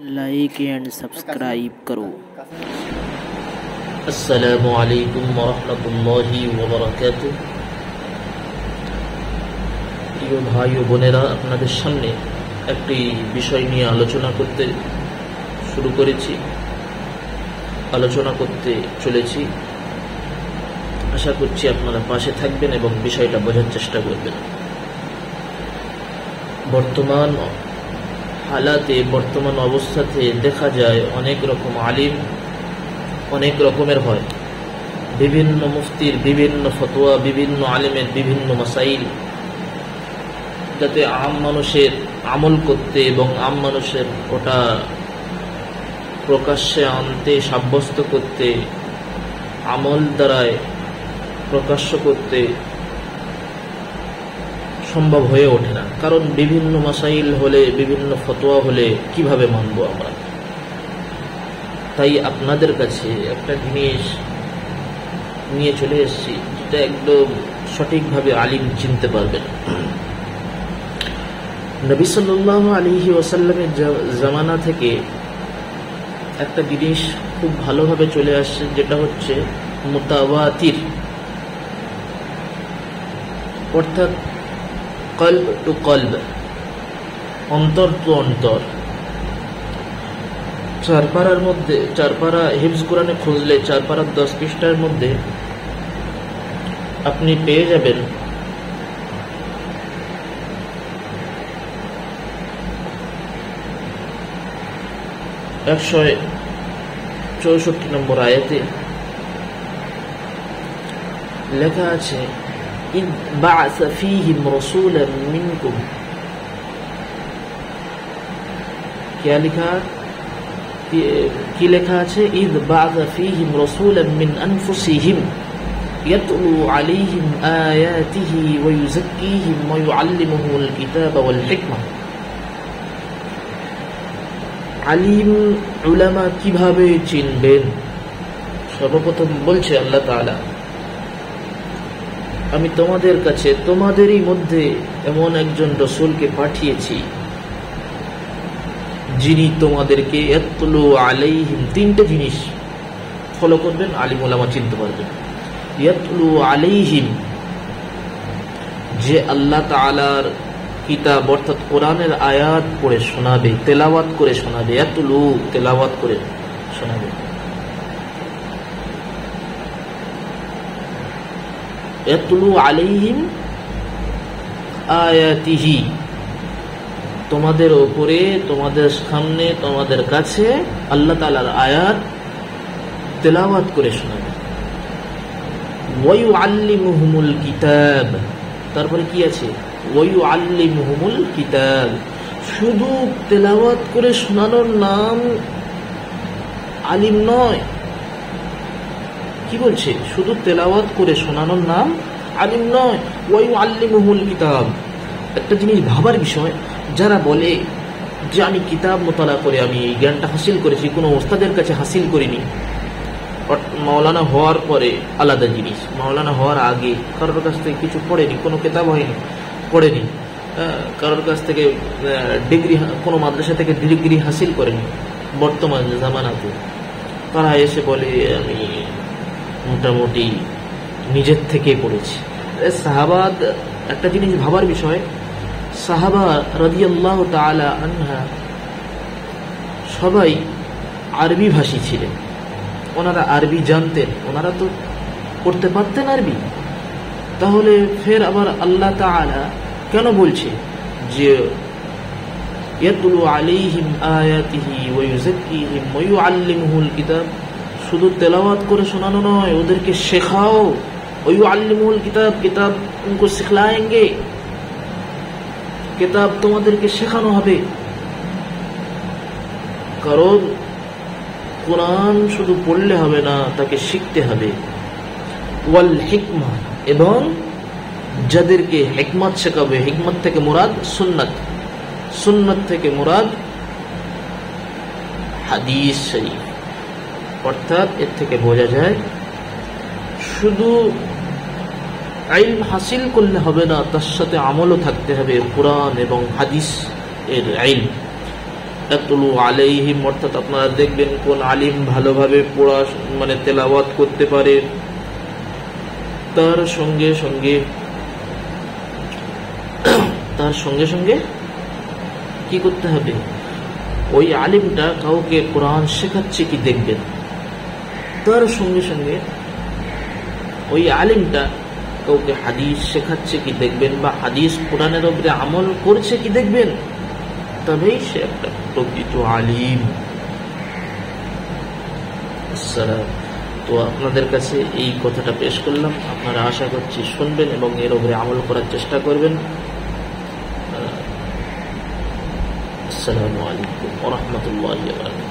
Like and subscribe करो। अस्सलामु अलैकुम वरहमतुल्लाहि वबरकातुहू। প্রিয় ভাই ও বোনেরা, আপনাদের সামনে একটি বিষয় নিয়ে আলোচনা করতে চলেছি। আশা করছি আপনারা পাশে থাকবেন এবং বিষয়টা বোঝার চেষ্টা করবেন। বর্তমান অবস্থাতে দেখা যায় অনেক রকম আলিম অনেক রকমের হয়। বিভিন্ন মুফতির বিভিন্ন ফতোয়া, বিভিন্ন আলিমের বিভিন্ন মাসাইল, যাতে আম মানুষের আমল করতে এবং আম মানুষের ওটা প্রকাশ্যে আনতে, সাব্যস্ত করতে, আমল দ্বারায় প্রকাশ্য করতে সম্ভব হয়ে ওঠে না। কারণ বিভিন্ন মাসাইল হলে, বিভিন্ন ফতোয়া হলে কিভাবে মানব আমরা? তাই আপনাদের কাছে একটা জিনিস নিয়ে চলে এসেছি, যেটা একদম সঠিকভাবে আলিম চিনতে পারবেন। নবী সাল্লাল্লাহু আলাইহি ওয়াসাল্লামের জামানা থেকে একটা জিনিস খুব ভালোভাবে চলে আসছে, যেটা হচ্ছে মুতাওয়াতির, অর্থাৎ কলব টু কলব, অন্তর টু অন্তর। চারপাড়া হিফজ কোরআনে খুঁজলে 4 পারা 10 পৃষ্ঠার মধ্যে আপনি পেয়ে যাবেন 164 নম্বর আয়াতে লেখা আছে, ইদ বা'আসা ফীহিম রাসূলাম মিনকুম। কি লেখা আছে? ইদ বা'আসা ফীহিম রাসূলাম মিন আনফুসিহিম ইয়াতলু আলাইহিম আয়াতিহি ওয়া ইউযাক্কিহিম ওয়া ইউআল্লিমুহুমুল কিতাবা ওয়াল হিকমা। আলিম উলামা কিভাবে চিনবেন? সর্বপ্রথম বলছে আল্লাহ তাআলা, আমি তোমাদের কাছে, তোমাদেরই মধ্যে এমন একজন রাসূলকে পাঠিয়েছি, যিনি তোমাদেরকে ইয়াতলু আলাইহিম, 3টে জিনিস ফলো করবেন, আলিম উলামা চিনতে পারবেন। ইয়াতলু আলাইহিম, যে আল্লাহ তাআলার কিতাব অর্থাৎ কোরআনের আয়াত পড়ে শোনাবে, তেলাওয়াত করে শোনাবে। ইয়াতলু, তেলাওয়াত করে শোনাবে। ইয়াতলু আলাইহিম আয়াতিহি, তোমাদের উপরে, তোমাদের সামনে, তোমাদের কাছে আল্লাহ তাআলার আয়াত তেলাওয়াত করে শোনাবে। ওয়া ইউআল্লিমুহুমুল কিতাব, তারপরে কি আছে? ওয়া ইউআল্লিমুহুমুল কিতাব। শুধু তেলাওয়াত করে শোনানোর নাম আলিম নয়। কি বলছে? শুধু তেলাওয়াত করে শোনানোর নাম আলিম নয়। ওয়া ইউআল্লিমুহুল কিতাব, একটা জিনিস ভাবার বিষয়, যারা বলে যে আমি কিতাব মোতালা করে আমি এই জ্ঞানটা হাসিল করেছি, কোনো ওস্তাদের কাছে হাসিল করিনি। মাওলানা হওয়ার পরে আলাদা জিনিস, মাওলানা হওয়ার আগে কারোর কাছ থেকে কিছু পড়েনি, কোনো কিতাব পড়েনি, কারোর কাছ থেকে ডিগ্রি, কোনো মাদ্রাসা থেকে ডিগ্রি হাসিল করেনি। বর্তমান জামানাতে তারা এসে বলে আমি মোটামুটি নিজের থেকে পড়েছি। সাহাবাদ, একটা জিনিস ভাবার বিষয়, সাহাবা রাদিয়াল্লাহু তাআলা আনহা সবাই আরবি ভাষী ছিলেন। ওনারা আরবি জানতেন, ওনারা তো পড়তে পারতেন আরবি। তাহলে ফের আবার আল্লাহ তাআলা কেন বলছে যে ইয়াতলু আলাইহিম আয়াতিহি ওয়া ইউযাক্কিহিম ওয়া ইউআল্লিমুহুল কিতাব? শুধু তেলাওয়াত করে শোনানো নয়, ওদেরকে শেখাও। ওয়া ইউআল্লিমুহুল কিতাব, কিতাব উनको सिखलाएंगे, কিতাব তোমাদেরকে শেখানো হবে। কারণ কোরআন শুধু পড়লে হবে না, তাকে শিখতে হবে। ওয়াল হিকমা, এবং যাদেরকে হিকমত শেখাবে, হিকমত থেকে মুরাদ সুন্নাত, সুন্নাত থেকে মুরাদ হাদিস শরীফ। অর্থাৎ এর থেকে বোঝা যায় শুধু ইলম হাসিল করলে হবে না, তার সাথে আমলও থাকতে হবে কোরআন এবং হাদিস এর ইলম। ইয়াতলু আলাইহিম, অর্থাৎ আপনারা দেখবেন কোন আলিম ভালোভাবে পড়া মানে তেলাওয়াত করতে পারে, তার সঙ্গে সঙ্গে কি করতে হবে, ওই আলিমটা কাউকে কোরআন শেখাচ্ছে কি দেখবেন, তার সঙ্গে সঙ্গে ওই আলিমটা কাউকে হাদিস শেখাচ্ছে কি দেখবেন, বা হাদিস কোরআনের উপরে আমল করছে কি দেখবেন, তবেই সে একটা প্রকৃত আলিম। তো আপনাদের কাছে এই কথাটা পেশ করলাম, আপনারা আশা করছি শুনবেন এবং এর উপরে আমল করার চেষ্টা করবেন। আসসালামু আলাইকুম ওয়া রাহমাতুল্লাহি ওয়া বারাকাতুহু।